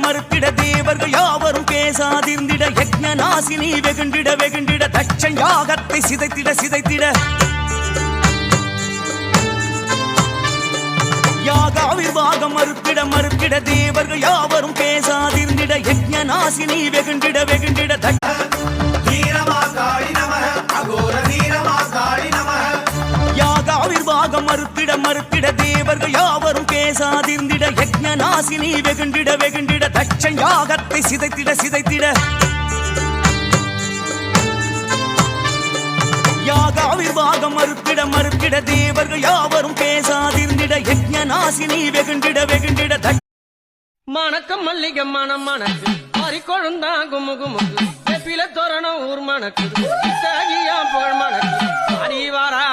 மறுத்திட தேவர்கள் யாவரும் பேசாதிருந்திட யஜ்ஞநாசினி வெகுண்டிட வெகுண்டிட தட்சன் யாகத்தை சிதைத்திட சிதைத்திட யாகாவிர்வாகம் மறுத்திட மறுத்திட தேவர்கள் யாவரும் பேசாதிருந்திட யஜ்ஞநாசினி வெகுண்டிட வெகுண்டிட யாகாவிர்வாகம் மறுத்திட மறுத்திட தேவர்கள் யாவரும் பேசாதிருந்திட யஜ்ஞநாசினி வெகுண்டிட வெகுண்டிட தட்சன் யாகத்தை சிதைத்திட சிதைத்திட யாகாவிர்வாகம் மறுத்திட மறுத்திட தேவர்கள் யாவரும் பேசாதிருந்திட யஜ்ஞநாசினி வெகுண்டிட வெகுண்டிட மணக்கம் மல்லிகை மனம் மணக்கு மாறி கொழுந்தா குமு குமுக்கு வெப்பில தோரணம் ஊர் மணக்கு புகழ் மணக்கு அடி வாரா